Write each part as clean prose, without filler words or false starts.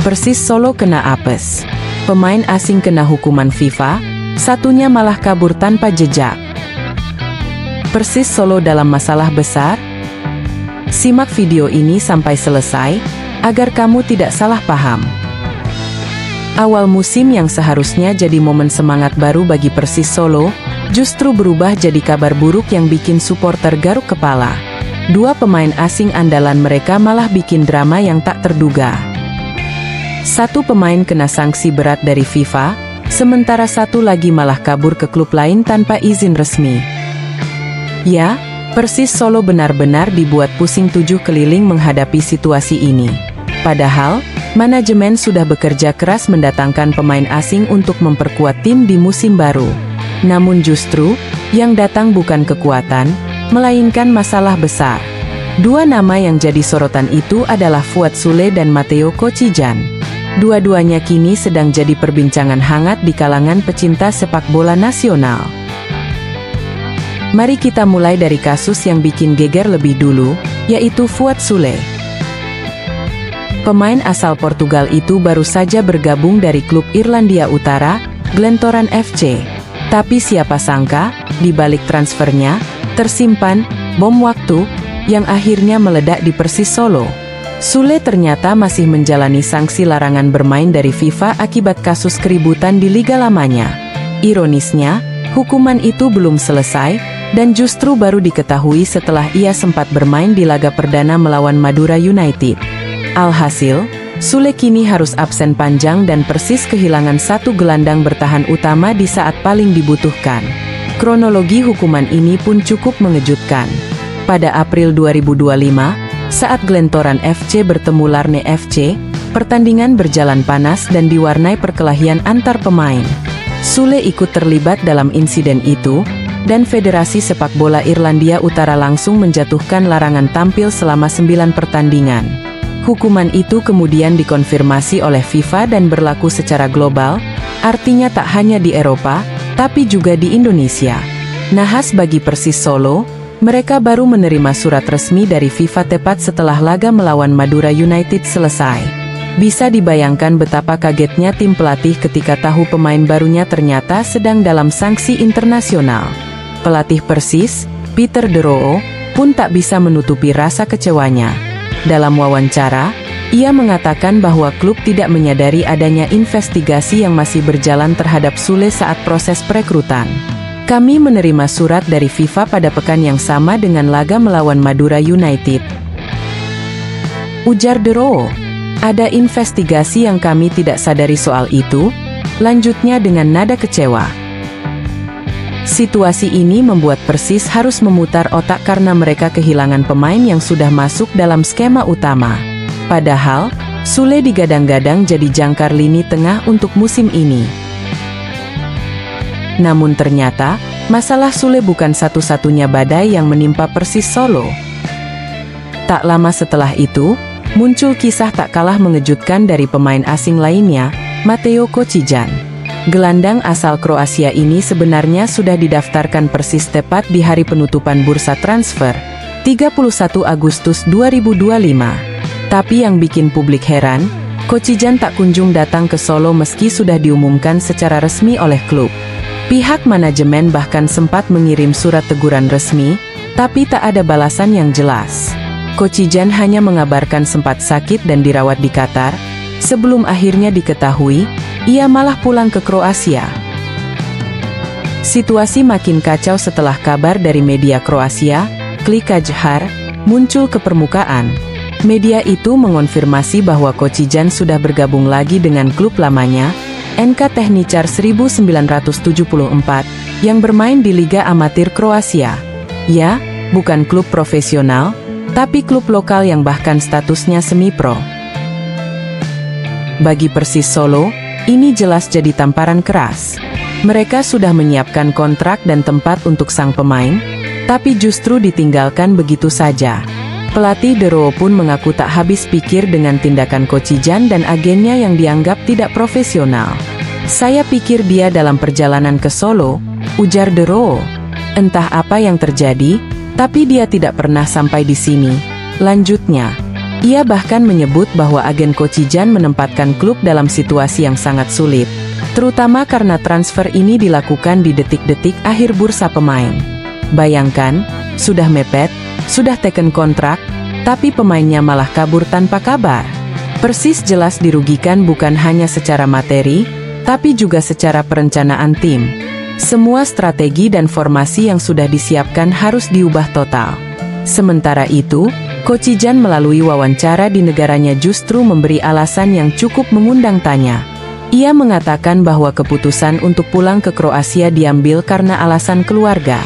Persis Solo kena apes. Pemain asing kena hukuman FIFA, satunya malah kabur tanpa jejak. Persis Solo dalam masalah besar? Simak video ini sampai selesai, agar kamu tidak salah paham. Awal musim yang seharusnya jadi momen semangat baru bagi Persis Solo, justru berubah jadi kabar buruk yang bikin supporter garuk kepala. Dua pemain asing andalan mereka malah bikin drama yang tak terduga. Satu pemain kena sanksi berat dari FIFA, sementara satu lagi malah kabur ke klub lain tanpa izin resmi. Ya, Persis Solo benar-benar dibuat pusing 7 keliling menghadapi situasi ini. Padahal, manajemen sudah bekerja keras mendatangkan pemain asing untuk memperkuat tim di musim baru. Namun justru, yang datang bukan kekuatan, melainkan masalah besar. Dua nama yang jadi sorotan itu adalah Fuad Sule dan Matteo Kocijan. Dua-duanya kini sedang jadi perbincangan hangat di kalangan pecinta sepak bola nasional. Mari kita mulai dari kasus yang bikin geger lebih dulu, yaitu Fuad Sule. Pemain asal Portugal itu baru saja bergabung dari klub Irlandia Utara, Glentoran FC. Tapi siapa sangka, di balik transfernya, tersimpan bom waktu, yang akhirnya meledak di Persis Solo. Sule ternyata masih menjalani sanksi larangan bermain dari FIFA akibat kasus keributan di liga lamanya. Ironisnya, hukuman itu belum selesai, dan justru baru diketahui setelah ia sempat bermain di laga perdana melawan Madura United. Alhasil, Sule kini harus absen panjang dan Persis kehilangan satu gelandang bertahan utama di saat paling dibutuhkan. Kronologi hukuman ini pun cukup mengejutkan. Pada April 2025, saat Glentoran FC bertemu Larne FC, pertandingan berjalan panas dan diwarnai perkelahian antar pemain. Sule ikut terlibat dalam insiden itu, dan Federasi Sepak Bola Irlandia Utara langsung menjatuhkan larangan tampil selama 9 pertandingan. Hukuman itu kemudian dikonfirmasi oleh FIFA dan berlaku secara global, artinya tak hanya di Eropa, tapi juga di Indonesia. Nahas bagi Persis Solo, mereka baru menerima surat resmi dari FIFA tepat setelah laga melawan Madura United selesai. Bisa dibayangkan betapa kagetnya tim pelatih ketika tahu pemain barunya ternyata sedang dalam sanksi internasional. Pelatih Persis, Peter De Roo, pun tak bisa menutupi rasa kecewanya. Dalam wawancara, ia mengatakan bahwa klub tidak menyadari adanya investigasi yang masih berjalan terhadap Sule saat proses perekrutan. Kami menerima surat dari FIFA pada pekan yang sama dengan laga melawan Madura United, ujar De Roo. Ada investigasi yang kami tidak sadari soal itu, lanjutnya dengan nada kecewa. Situasi ini membuat Persis harus memutar otak karena mereka kehilangan pemain yang sudah masuk dalam skema utama. Padahal, Sule digadang-gadang jadi jangkar lini tengah untuk musim ini. Namun ternyata, masalah Sule bukan satu-satunya badai yang menimpa Persis Solo. Tak lama setelah itu, muncul kisah tak kalah mengejutkan dari pemain asing lainnya, Matteo Kocijan. Gelandang asal Kroasia ini sebenarnya sudah didaftarkan Persis tepat di hari penutupan bursa transfer, 31 Agustus 2025. Tapi yang bikin publik heran, Kocijan tak kunjung datang ke Solo meski sudah diumumkan secara resmi oleh klub. Pihak manajemen bahkan sempat mengirim surat teguran resmi, tapi tak ada balasan yang jelas. Kocijan hanya mengabarkan sempat sakit dan dirawat di Qatar, sebelum akhirnya diketahui, ia malah pulang ke Kroasia. Situasi makin kacau setelah kabar dari media Kroasia, Klikajhar, muncul ke permukaan. Media itu mengonfirmasi bahwa Kocijan sudah bergabung lagi dengan klub lamanya, NK Tehničar 1974, yang bermain di Liga Amatir Kroasia. Ya, bukan klub profesional, tapi klub lokal yang bahkan statusnya semi-pro. Bagi Persis Solo, ini jelas jadi tamparan keras. Mereka sudah menyiapkan kontrak dan tempat untuk sang pemain, tapi justru ditinggalkan begitu saja. Pelatih De Roo pun mengaku tak habis pikir dengan tindakan Kocijan dan agennya yang dianggap tidak profesional. Saya pikir dia dalam perjalanan ke Solo, ujar De Roo. Entah apa yang terjadi, tapi dia tidak pernah sampai di sini, lanjutnya. Ia bahkan menyebut bahwa agen Kocijan menempatkan klub dalam situasi yang sangat sulit, terutama karena transfer ini dilakukan di detik-detik akhir bursa pemain. Bayangkan, sudah mepet, sudah teken kontrak, tapi pemainnya malah kabur tanpa kabar. Persis jelas dirugikan bukan hanya secara materi, tapi juga secara perencanaan tim. Semua strategi dan formasi yang sudah disiapkan harus diubah total. Sementara itu, Kocijan melalui wawancara di negaranya justru memberi alasan yang cukup mengundang tanya. Ia mengatakan bahwa keputusan untuk pulang ke Kroasia diambil karena alasan keluarga.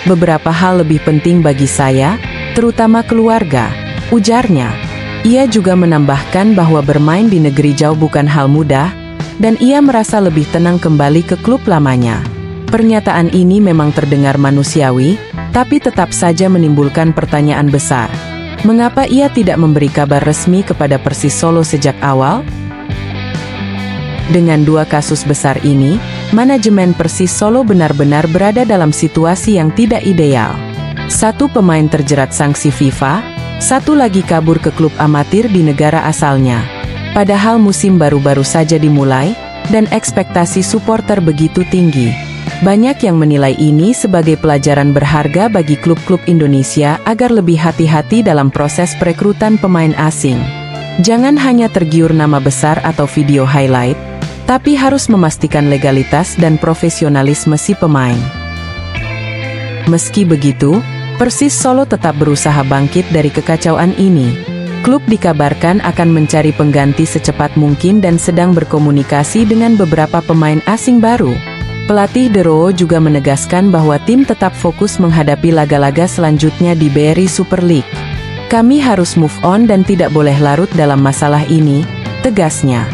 Beberapa hal lebih penting bagi saya, terutama keluarga, ujarnya. Ia juga menambahkan bahwa bermain di negeri jauh bukan hal mudah, dan ia merasa lebih tenang kembali ke klub lamanya. Pernyataan ini memang terdengar manusiawi, tapi tetap saja menimbulkan pertanyaan besar. Mengapa ia tidak memberi kabar resmi kepada Persis Solo sejak awal? Dengan dua kasus besar ini, manajemen Persis Solo benar-benar berada dalam situasi yang tidak ideal. Satu pemain terjerat sanksi FIFA, satu lagi kabur ke klub amatir di negara asalnya. Padahal musim baru-baru saja dimulai, dan ekspektasi supporter begitu tinggi. Banyak yang menilai ini sebagai pelajaran berharga bagi klub-klub Indonesia agar lebih hati-hati dalam proses perekrutan pemain asing. Jangan hanya tergiur nama besar atau video highlight, tapi harus memastikan legalitas dan profesionalisme si pemain. Meski begitu, Persis Solo tetap berusaha bangkit dari kekacauan ini. Klub dikabarkan akan mencari pengganti secepat mungkin dan sedang berkomunikasi dengan beberapa pemain asing baru. Pelatih Dero juga menegaskan bahwa tim tetap fokus menghadapi laga-laga selanjutnya di BRI Super League. Kami harus move on dan tidak boleh larut dalam masalah ini, tegasnya.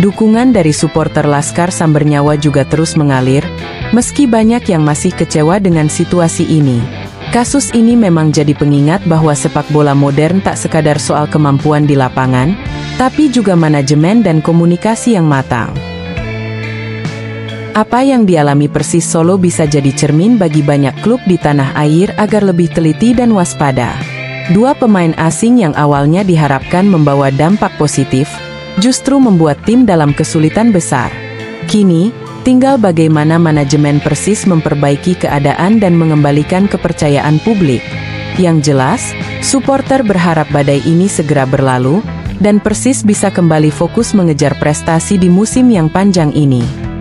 Dukungan dari supporter Laskar Sambernyawa juga terus mengalir, meski banyak yang masih kecewa dengan situasi ini. Kasus ini memang jadi pengingat bahwa sepak bola modern tak sekadar soal kemampuan di lapangan, tapi juga manajemen dan komunikasi yang matang. Apa yang dialami Persis Solo bisa jadi cermin bagi banyak klub di tanah air agar lebih teliti dan waspada. Dua pemain asing yang awalnya diharapkan membawa dampak positif, justru membuat tim dalam kesulitan besar. Kini, tinggal bagaimana manajemen Persis memperbaiki keadaan dan mengembalikan kepercayaan publik. Yang jelas, supporter berharap badai ini segera berlalu, dan Persis bisa kembali fokus mengejar prestasi di musim yang panjang ini.